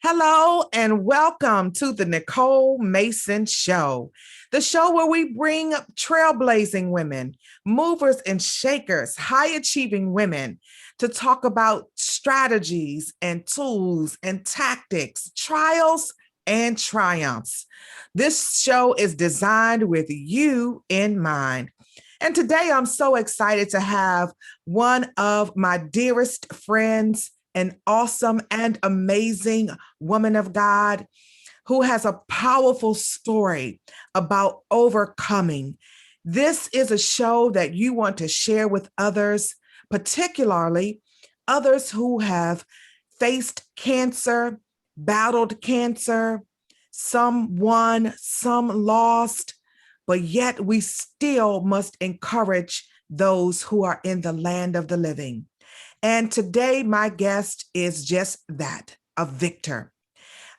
Hello and welcome to the Nicole Mason Show, the show where we bring trailblazing women, movers and shakers, high achieving women to talk about strategies and tools and tactics, trials and triumphs. This show is designed with you in mind. And today I'm so excited to have one of my dearest friends, an awesome and amazing woman of God who has a powerful story about overcoming. This is a show that you want to share with others, particularly others who have faced cancer, battled cancer, some won, some lost, but yet we still must encourage those who are in the land of the living. And today, my guest is just that, a victor.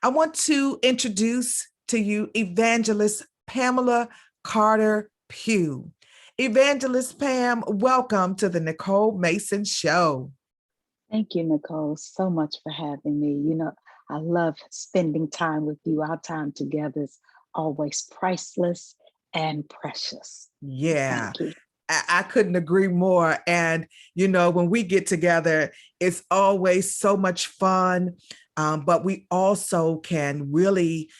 I want to introduce to you Evangelist Pamela Carter Pugh. Evangelist Pam, welcome to the Nicole Mason Show. Thank you, Nicole, so much for having me. I love spending time with you. Our time together is always priceless and precious. Yeah. Thank you. I couldn't agree more. And, when we get together, it's always so much fun, but we also can really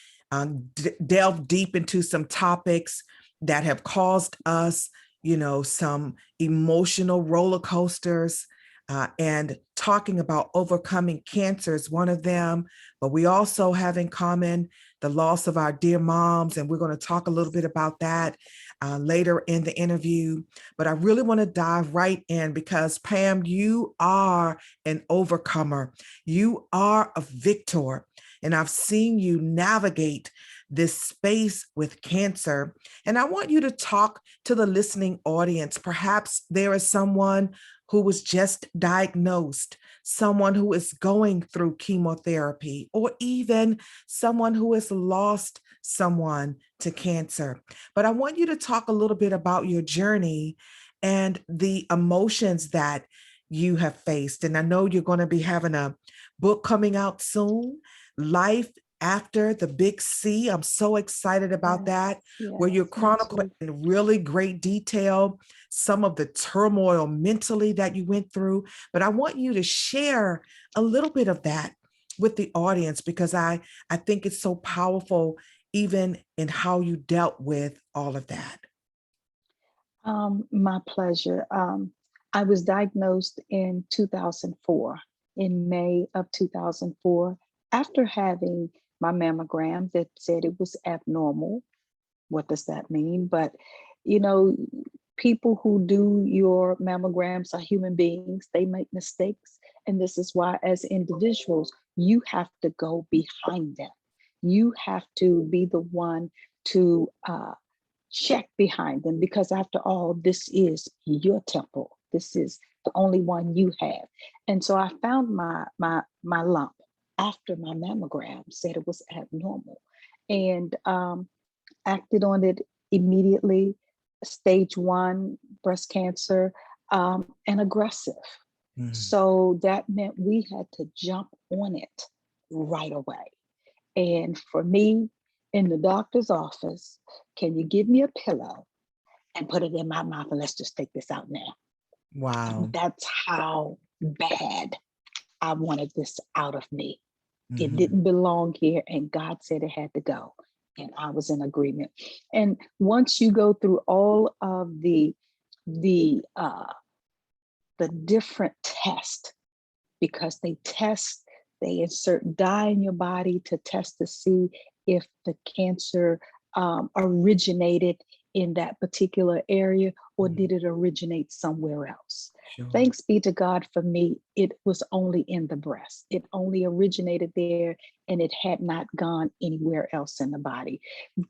delve deep into some topics that have caused us, some emotional roller coasters. And talking about overcoming cancer is one of them, but we also have in common the loss of our dear moms, and we're going to talk a little bit about that later in the interview. But I really want to dive right in because, Pam, you are an overcomer. You are a victor, and I've seen you navigate this space with cancer. And I want you to talk to the listening audience. Perhaps there is someone who was just diagnosed, someone who is going through chemotherapy, or even someone who has lost someone to cancer. But I want you to talk a little bit about your journey and the emotions that you have faced. And I know you're going to be having a book coming out soon, Life After the Big C. I'm so excited about that, where you chronicle in really great detail some of the turmoil mentally that you went through. But I want you to share a little bit of that with the audience because I think it's so powerful, even in how you dealt with all of that. My pleasure. I was diagnosed in 2004, in May of 2004, after having my mammogram that said it was abnormal. What does that mean? But, people who do your mammograms are human beings. They make mistakes. And this is why, as individuals, you have to go behind them. You have to be the one to check behind them, because after all, this is your temple. This is the only one you have. And so I found my lump after my mammogram said it was abnormal, and acted on it immediately. Stage 1 breast cancer, and aggressive. So that meant we had to jump on it right away. And for me, in the doctor's office, can you give me a pillow and put it in my mouth and let's just take this out now? Wow. That's how bad I wanted this out of me. It didn't belong here, and God said it had to go. And I was in agreement. And once you go through all of the different tests, because they insert dye in your body to test to see if the cancer originated in that particular area, or did it originate somewhere else? Sure. Thanks be to God, for me, it was only in the breast. It only originated there, and it had not gone anywhere else in the body.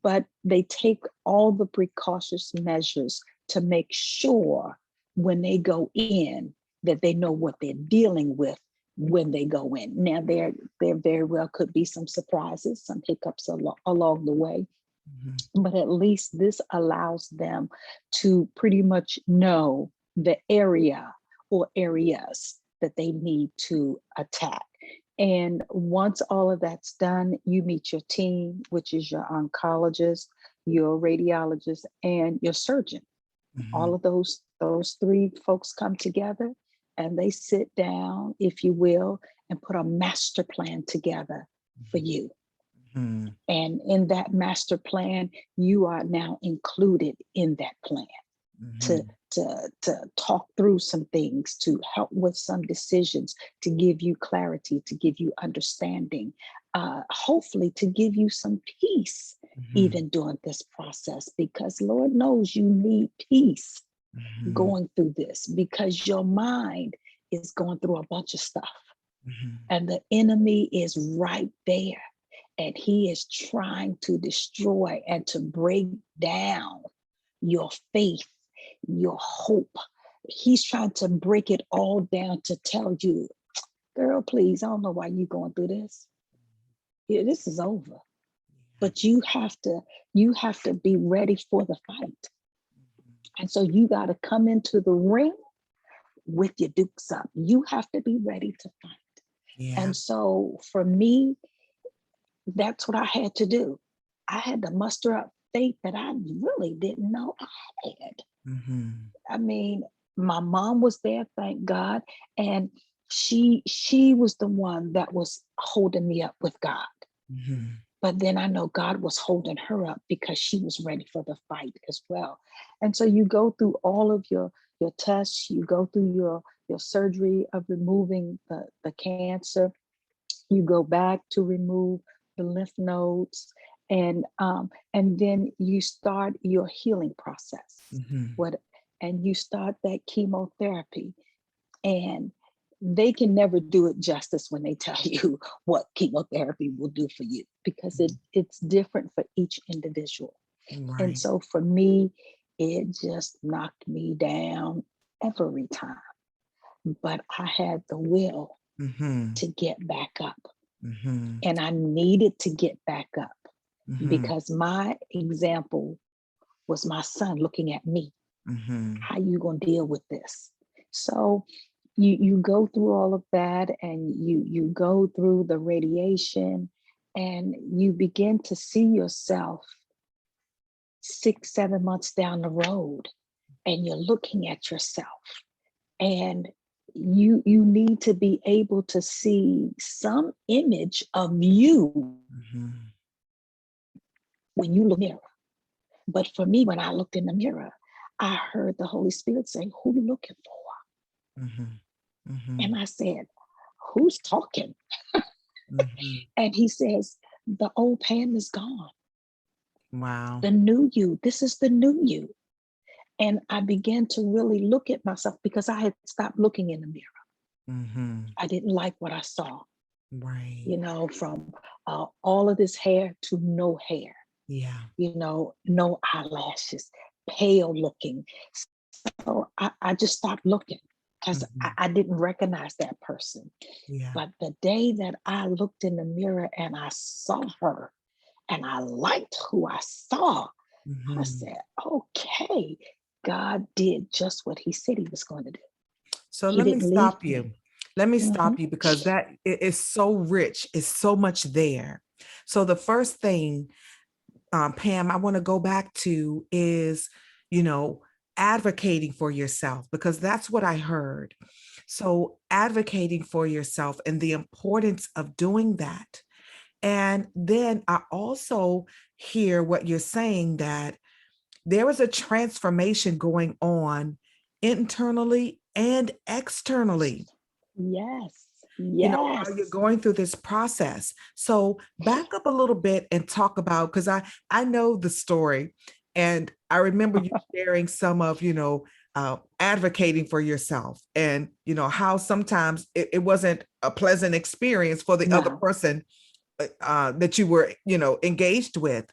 But they take all the precautious measures to make sure when they go in that they know what they're dealing with when they go in. Now, there very well could be some surprises, some hiccups along the way. But at least this allows them to pretty much know the area or areas that they need to attack. And once all of that's done, you meet your team, which is your oncologist, your radiologist, and your surgeon. All of those three folks come together and they sit down, if you will, and put a master plan together for you. And in that master plan, you are now included in that plan to talk through some things, to help with some decisions, to give you clarity, to give you understanding, hopefully to give you some peace even during this process, because Lord knows you need peace going through this, because your mind is going through a bunch of stuff and the enemy is right there and he is trying to destroy and to break down your faith, your hope. He's trying to break it all down to tell you, girl, please, I don't know why you're going through this. Yeah, this is over. But you have to be ready for the fight. And so you got to come into the ring with your dukes up. You have to be ready to fight. Yeah. And so for me, that's what I had to do. I had to muster up faith that I really didn't know I had. I mean, my mom was there, thank God. And she was the one that was holding me up with God. But then I know God was holding her up because she was ready for the fight as well. And so you go through all of your tests, you go through your surgery of removing the cancer, you go back to remove the lymph nodes, and then you start your healing process. And you start that chemotherapy, and they can never do it justice when they tell you what chemotherapy will do for you, because it's different for each individual. Right. And so for me, it just knocked me down every time. But I had the will to get back up. And I needed to get back up because my example was my son looking at me. How you gonna deal with this? So you go through all of that, and you go through the radiation, and you begin to see yourself 6-7 months down the road, and you're looking at yourself, and you need to be able to see some image of you when you look in the mirror. But for me, when I looked in the mirror, I heard the Holy Spirit say, "Who you looking for?" And I said, "Who's talking?" And he says, "The old Pam is gone. Wow. The new you, this is the new you." And I began to really look at myself because I had stopped looking in the mirror. I didn't like what I saw. Right. You know, from all of this hair to no hair. Yeah. You know, no eyelashes, pale looking. So I just stopped looking because I didn't recognize that person. Yeah. But the day that I looked in the mirror and I saw her and I liked who I saw, I said, okay, God did just what he said he was going to do. So let me stop you. Let me stop you, because that is so rich. It's so much there. So the first thing, Pam, I want to go back to is, advocating for yourself, because that's what I heard. So advocating for yourself and the importance of doing that. And then I also hear what you're saying, that there is a transformation going on internally and externally. Yes. While you're going through this process. So back up a little bit and talk about, because I know the story, and I remember you sharing some of, advocating for yourself, and, how sometimes it wasn't a pleasant experience for the other person that you were, engaged with.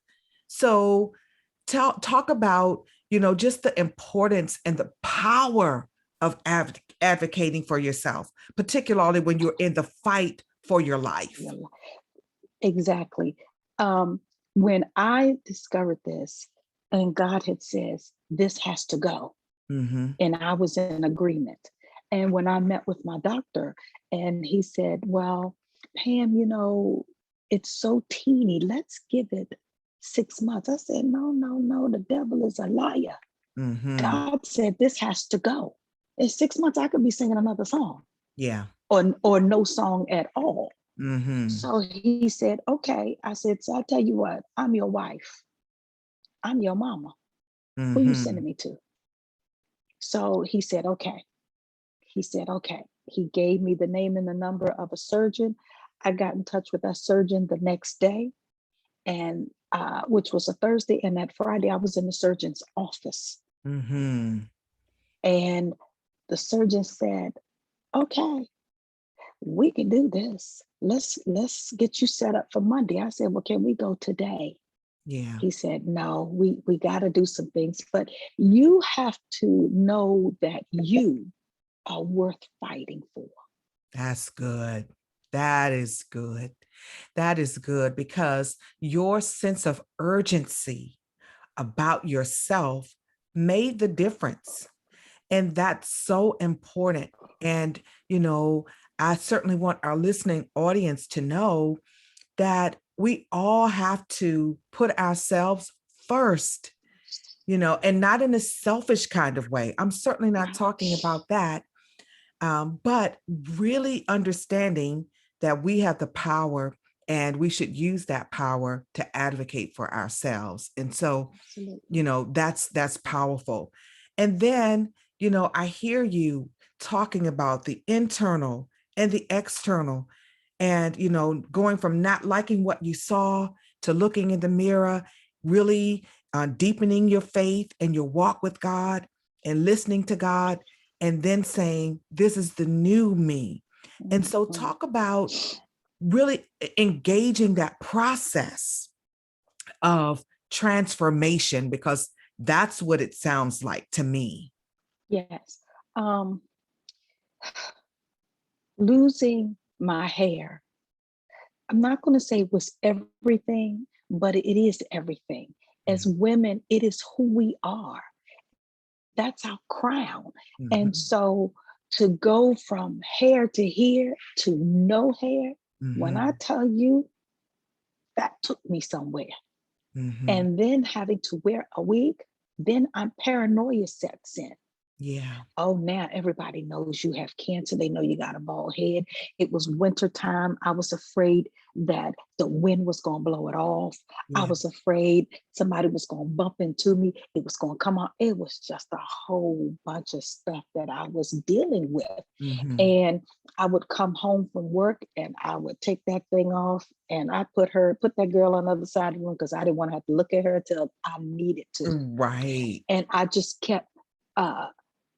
So talk about, just the importance and the power of advocating for yourself, particularly when you're in the fight for your life. Exactly. When I discovered this, and God had says, this has to go. And I was in agreement. And when I met with my doctor, and he said, well, Pam, it's so teeny. Let's give it 6 months. I said, no, no, no, the devil is a liar. Mm-hmm. God said this has to go. In 6 months, I could be singing another song Yeah. or no song at all. Mm-hmm. So he said, okay. I said, so I'll tell you what, I'm your wife. I'm your mama. Who you Mm-hmm. sending me to? So he said, okay. He said, okay. He gave me the name and the number of a surgeon. I got in touch with that surgeon the next day, and which was a Thursday. And that Friday, I was in the surgeon's office. Mm-hmm. And the surgeon said, okay, we can do this. Let's get you set up for Monday. I said, well, can we go today? Yeah. He said, no, we got to do some things, but you have to know that you are worth fighting for. That's good. That is good. That is good because your sense of urgency about yourself made the difference. And that's so important. And, I certainly want our listening audience to know that we all have to put ourselves first, and not in a selfish kind of way. I'm certainly not Right. talking about that, but really understanding that we have the power and we should use that power to advocate for ourselves. And so, Absolutely. that's powerful. And then, I hear you talking about the internal and the external, and, going from not liking what you saw to looking in the mirror, really deepening your faith and your walk with God and listening to God, and then saying, this is the new me. And so Mhm. talk about really engaging that process of transformation, because that's what it sounds like to me. Yes. Um, Losing my hair, I'm not going to say it was everything, but it is everything. Yeah. As women, it is who we are. That's our crown. And Mm-hmm. so to go from hair to here to no hair, when I Mm-hmm. tell you that took me somewhere. Mm-hmm. And then having to wear a wig, then I'm paranoia sets in. Yeah. Oh, now everybody knows you have cancer. They know you got a bald head. It was winter time. I was afraid that the wind was going to blow it off. I Yeah. was afraid somebody was going to bump into me. It was going to come out. It was just a whole bunch of stuff that I was dealing with. Mm-hmm. And I would come home from work and I would take that thing off and I put that girl on the other side of the room because I didn't want to have to look at her until I needed to. Right. And I just kept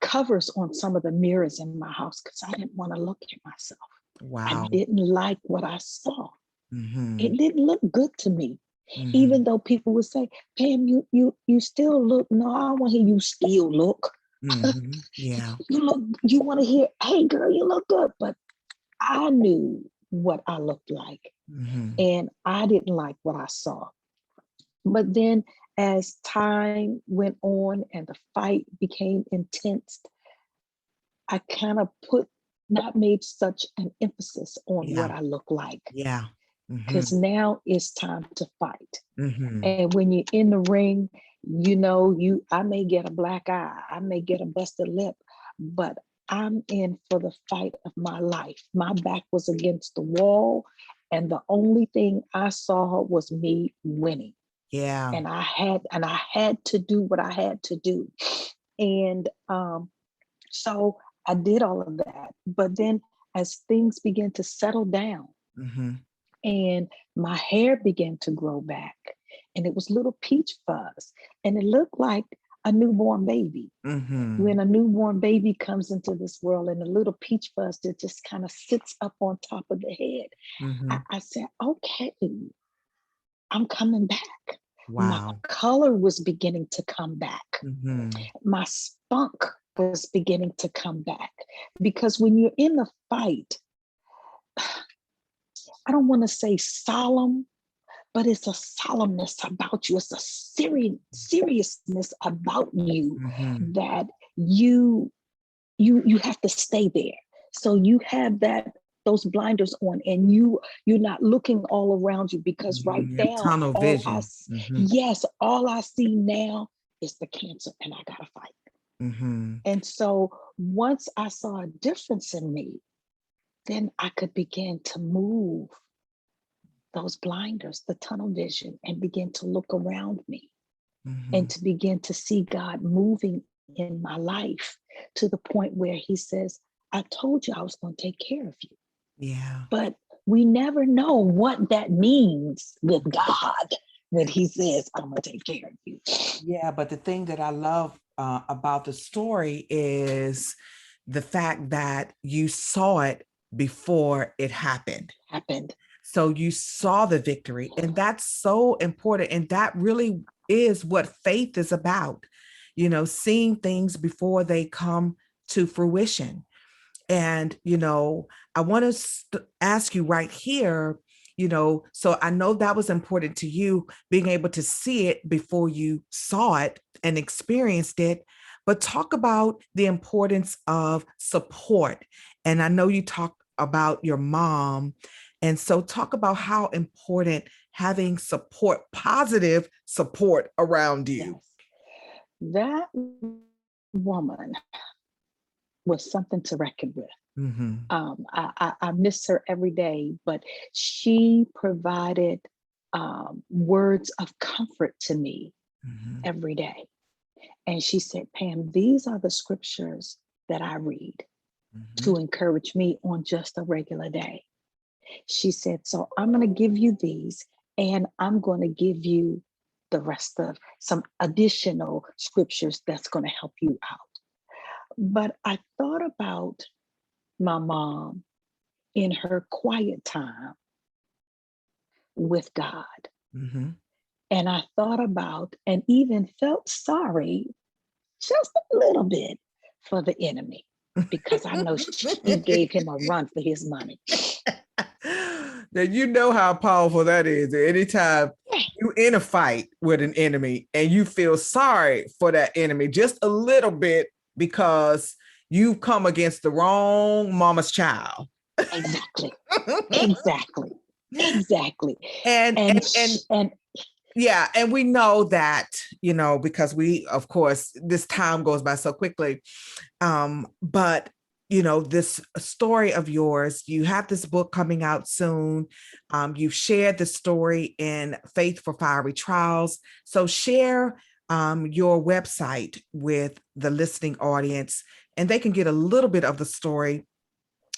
covers on some of the mirrors in my house because I didn't want to look at myself. I Wow. didn't like what I saw. Mm-hmm. It didn't look good to me. Mm-hmm. Even though people would say, Pam, you still look. No, I don't want to hear you still look. Mm-hmm. Yeah. You want to hear, hey girl, you look good. But I knew what I looked like. Mm-hmm. And I didn't like what I saw. But then as time went on and the fight became intense, I kind of not made such an emphasis on Yeah. what I look like Yeah. Mm-hmm. because now it's time to fight. Mm-hmm. And when you're in the ring, I may get a black eye, I may get a busted lip, but I'm in for the fight of my life. My back was against the wall, and the only thing I saw was me winning. Yeah. And I had to do what I had to do. And so I did all of that. But then as things began to settle down Mm-hmm. and my hair began to grow back, and it was little peach fuzz, and it looked like a newborn baby. Mm-hmm. When a newborn baby comes into this world and a little peach fuzz that just kind of sits up on top of the head, Mm-hmm. I said, okay, I'm coming back. My Wow. color was beginning to come back. Mm-hmm. My spunk was beginning to come back. Because when you're in the fight, I don't want to say solemn, but it's a solemnness about you. It's a seriousness about you Mm-hmm. that you have to stay there. So you have that those blinders on, and you're not looking all around you, because right You have now tunnel vision. yes, all I see now is the cancer, and I gotta fight. And so once I saw a difference in me, then I could begin to move those blinders, the tunnel vision, and begin to look around me and to begin to see God moving in my life, to the point where he says, I told you I was going to take care of you. Yeah. But we never know what that means with God when he says, I'm going to take care of you. Yeah, but the thing that I love about the story is the fact that you saw it before it happened. So you saw the victory, and that's so important. And that really is what faith is about, you know, seeing things before they come to fruition. And, you know, I want to ask you right here, you know, so I know that was important to you, being able to see it before you saw it and experienced it. But talk about the importance of support. And I know you talked about your mom. And so talk about how important having support, positive support around you. Yes. That woman was something to reckon with. I miss her every day, but she provided words of comfort to me every day. And she said, Pam, these are the scriptures that I read to encourage me on just a regular day. She said, so I'm going to give you these, and I'm going to give you the rest of some additional scriptures that's going to help you out. But I thought about my mom in her quiet time with God. And I thought about and even felt sorry just a little bit for the enemy, because I know she gave him a run for his money. Now, you know how powerful that is. Anytime you in a fight with an enemy and you feel sorry for that enemy just a little bit because you've come against the wrong mama's child. Exactly. Exactly. Exactly. And yeah, and we know that, you know, because we, of course, this time goes by so quickly. But you know, this story of yours, you have this book coming out soon. You've shared the story in Faith for Fiery Trials. So share your website with the listening audience, and they can get a little bit of the story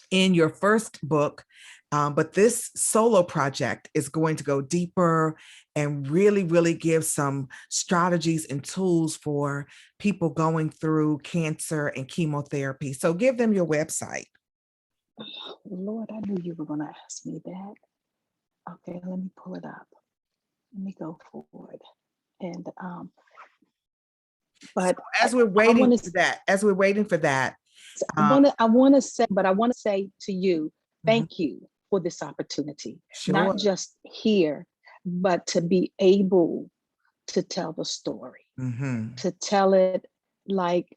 in your first book. But this solo project is going to go deeper and really, really give some strategies and tools for people going through cancer and chemotherapy. So give them your website. Oh, Lord, I knew you were going to ask me that. Okay, let me pull it up. Let me go forward. And but so as we're waiting for that, I want to say to you, thank you for this opportunity. Sure. Not just here, but to be able to tell the story, to tell it like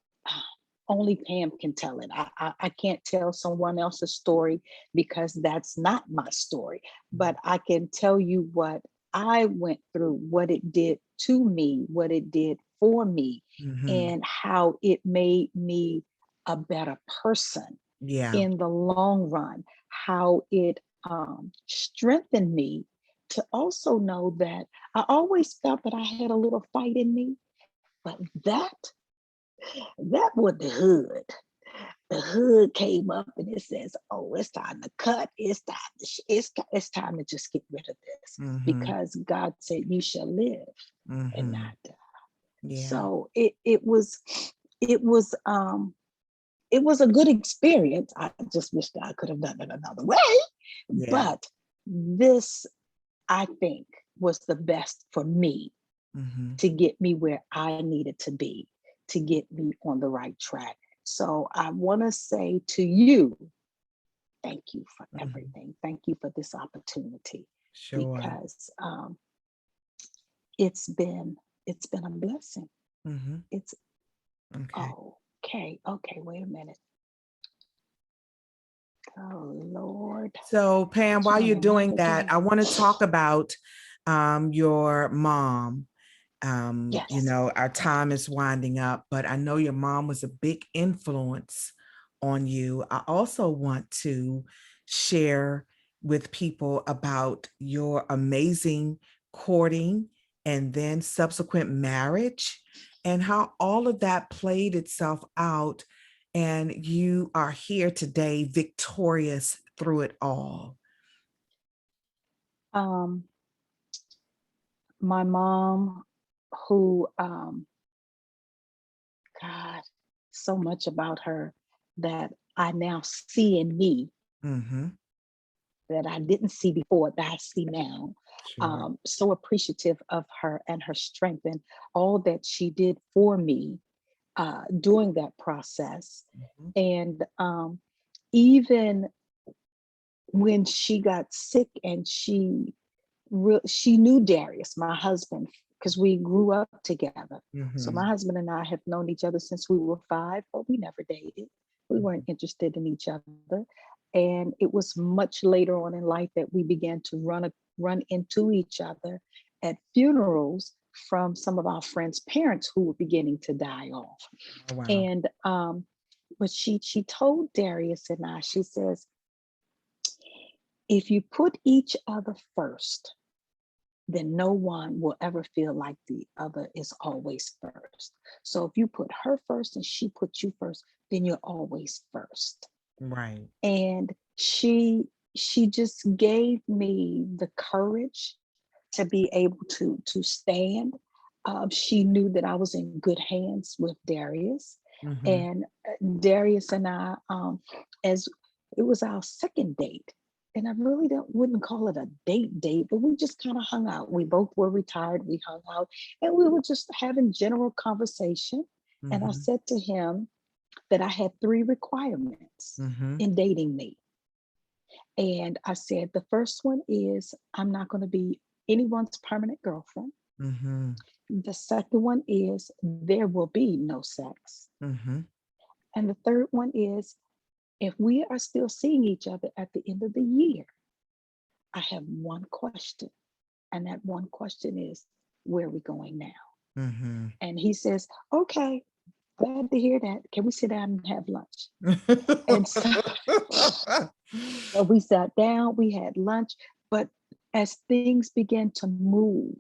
only Pam can tell it. I can't tell someone else's story because that's not my story, but I can tell you what I went through, what it did to me, what it did for me, and how it made me a better person in the long run, how it strengthened me to also know that I always felt that I had a little fight in me, but that was the hood. The hood came up and it says, oh, it's time to cut. It's time to just get rid of this, because God said you shall live and not die. Yeah. So it was a good experience. I just wish that I could have done it another way. Yeah. But this, I think, was the best for me to get me where I needed to be, to get me on the right track. So I want to say to you, thank you for everything. Thank you for this opportunity. Sure. Because it's been a blessing. It's okay. Okay, wait a minute. Oh Lord. So Pam, while Trying you're to doing that, I navigate. want to talk about your mom. Yes. Our time is winding up, but I know your mom was a big influence on you. I also want to share with people about your amazing courting and then subsequent marriage and how all of that played itself out. And you are here today victorious through it all. Um, my mom, who God, so much about her that I now see in me Mm-hmm. that I didn't see before, that I see now. Sure. So appreciative of her and her strength and all that she did for me during that process. Mhm. And even when she got sick and she knew Darius, my husband, because we grew up together. So my Mhm. husband and I have known each other since we were 5, but we never dated. We weren't interested in each other. And it was much later on in life that we began to run into each other at funerals from some of our friends' parents who were beginning to die off. Oh, wow. And but she told Darius and I, she says, if you put each other first, then no one will ever feel like the other is always first. So if you put her first and she put you first, then you're always first. Right. And she just gave me the courage to be able to stand. She knew that I was in good hands with Darius, Mhm. and Darius and I, as it was our second date, and I really don't wouldn't call it a date, but we just kind of hung out. We both were retired. We hung out, and we were just having general conversation. And I Mhm. said to him that I had 3 requirements Mhm. in dating me. And I said, the first one is I'm not going to be anyone's permanent girlfriend. Mhm. The second one is there will be no sex. Mhm. And the third one is if we are still seeing each other at the end of the year, I have one question. And that one question is, where are we going now? Mhm. And he says, okay, glad to hear that. Can we sit down and have lunch? And so, so we sat down, we had lunch. But as things began to move,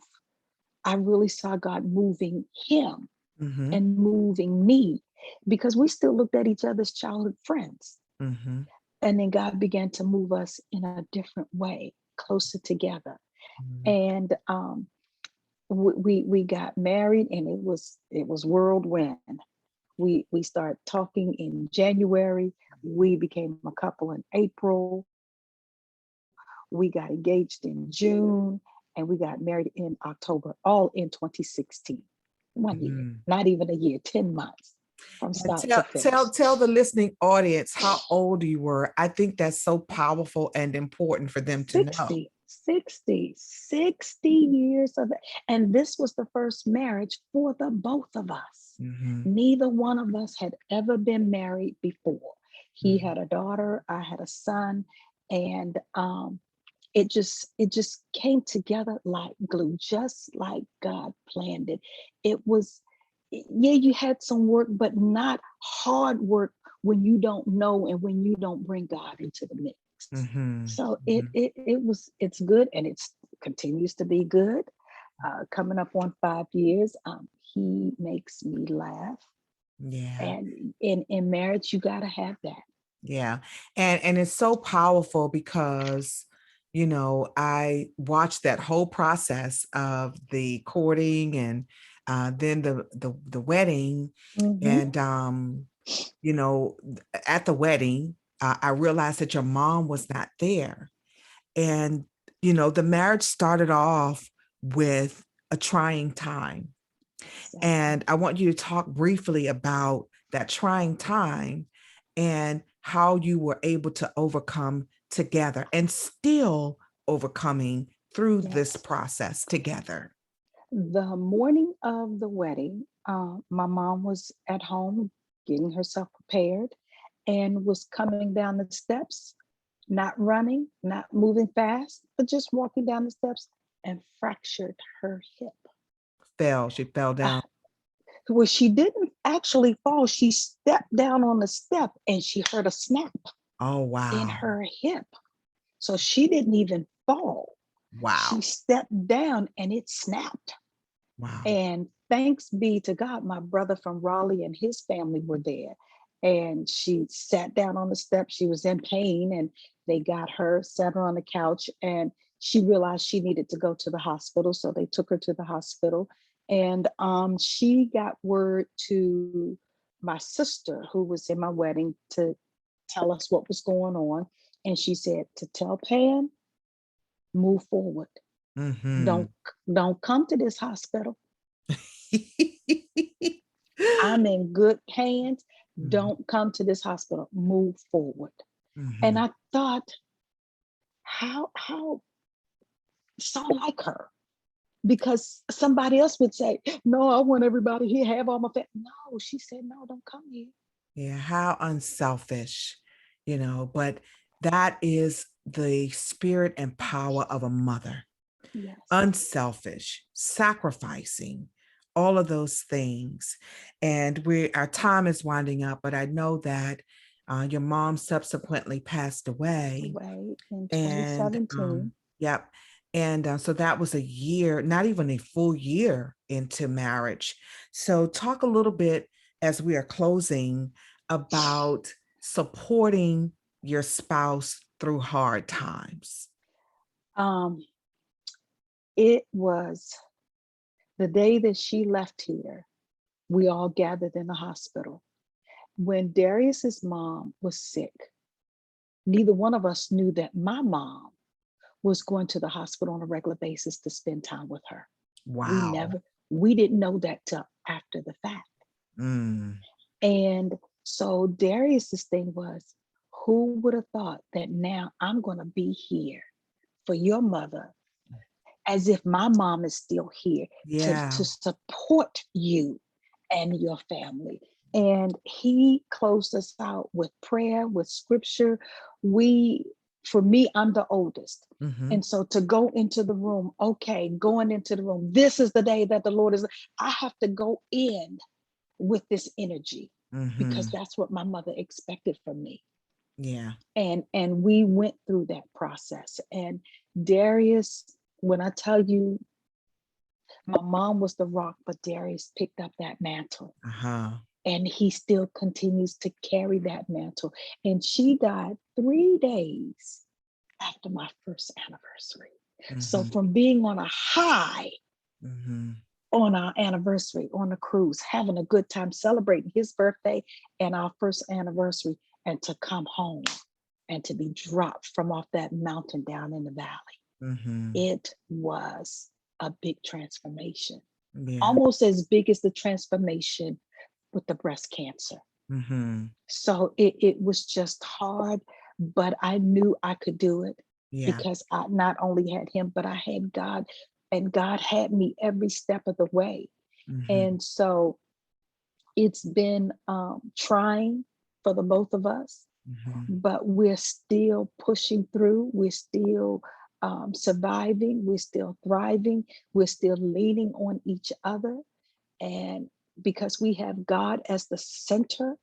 I really saw God moving him Mhm. and moving me because we still looked at each other's childhood friends. Mhm. And then God began to move us in a different way, closer together. Mhm. And we got married, and it was whirlwind. We started talking in January. We became a couple in April. We got engaged in June, and we got married in October, all in 2016. 1 year, Mhm. not even a year, 10 months from And start to finish. tell the listening audience how old you were. I think that's so powerful and important for them to know. 60 years of it. And this was the first marriage for the both of us. Mhm. Neither one of us had ever been married before. He Mhm. had a daughter, I had a son, and it just came together like glue, just like God planned it. It was, yeah, you had some work, but not hard work when you don't know and when you don't bring God into the mix. Mhm. So Mhm. it's good, and it's continues to be good. Coming up on 5 years, he makes me laugh, Yeah. and in marriage you got to have that. Yeah. And it's so powerful because I watched that whole process of the courting and then the wedding. Mhm. And you know, at the wedding, I realized that your mom was not there. And the marriage started off with a trying time. Exactly. And I want you to talk briefly about that trying time and how you were able to overcome together and still overcoming through this Yes. process together. The morning of the wedding, my mom was at home getting herself prepared and was coming down the steps. not running, not moving fast, but just walking down the steps, and fractured her hip. She fell Uh, down. well, she didn't actually fall. She stepped down on the step and she heard a snap Oh, in wow. her hip. So she didn't even fall. She Wow. stepped down and it snapped. Wow. And thanks be to God, my brother from Raleigh and his family were there. And she sat down on the steps. She was in pain, and they got her, sat her on the couch, and she realized she needed to go to the hospital. So they took her to the hospital. And she got word to my sister, who was in my wedding, to tell us what was going on. And she said to tell Pam, move forward. Mm-hmm. Don't come to this hospital. I'm in good hands. Don't come to this hospital. Move forward. And Mm-hmm. I thought, how so like her? Because somebody else would say, no, I want everybody here, have all my family. No, she said, no, don't come here. Yeah, how unselfish, but that is the spirit and power of a mother. Yes. Unselfish, sacrificing, all of those things. And our time is winding up, but I know that your mom subsequently passed away. Away in And 2017. yep. And so that was a year, not even a full year into marriage. So talk a little bit as we are closing about supporting your spouse through hard times. Um, it was the day that she left here, we all gathered in the hospital. When Darius's mom was sick, neither one of us knew that my mom was going to the hospital on a regular basis to spend time with her. Wow. We didn't know that till after the fact. Mm. And so Darius's thing was, who would have thought that now I'm going to be here for your mother, as if my mom is still here Yeah. to support you and your family. And he closed us out with prayer, with scripture. For me, I'm the oldest. Mm-hmm. And so to go into the room, okay, going into the room, this is the day that the Lord is, I have to go in with this energy Mm-hmm. because that's what my mother expected from me. Yeah. And we went through that process. And Darius, when I tell you, my mom was the rock, but Darius picked up that mantle. Uh-huh. And he still continues to carry that mantle. And she died 3 days after my first anniversary. So Mm-hmm. from being on a high Mm-hmm. on our anniversary on a cruise, having a good time celebrating his birthday and our first anniversary, and to come home and to be dropped from off that mountain down in the valley, Mm-hmm. it was a big transformation, Yeah. almost as big as the transformation with the breast cancer. Mm-hmm. So it was just hard, but I knew I could do it Yeah. because I not only had him, but I had God, and God had me every step of the way. Mm-hmm. And so it's been trying for the both of us, Mm-hmm. but we're still pushing through. We're still surviving. We're still thriving. We're still leaning on each other. And because we have God as the center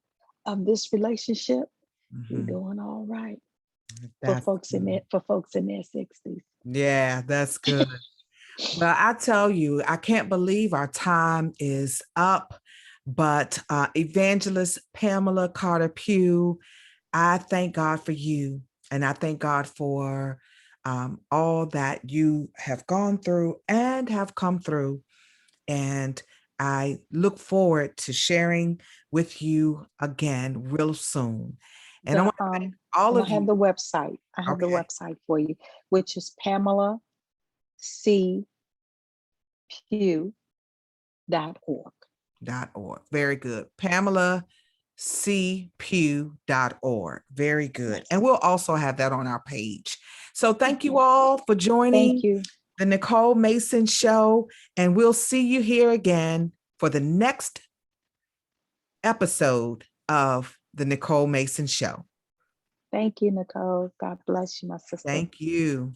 of this relationship, we're Mm-hmm. doing all right for That's folks in good. it, for folks in their 60s. Yeah, that's good. Well, I tell you, I can't believe our time is up. But Evangelist Pamela Carter Pugh, I thank God for you. And I thank God for all that you have gone through and have come through. And I look forward to sharing with you again real soon. And I The want to thank all and I of have you. the website. I have the Okay. website for you, which is PamelaCPugh.org. .org. Very good. PamelaCPugh.org. Very good. Yes. And we'll also have that on our page. So thank you all for Thank joining you. the Nicole Mason Show. And we'll see you here again for the next episode of the Nicole Mason Show. Thank you, Nicole. God bless you, my sister. Thank you.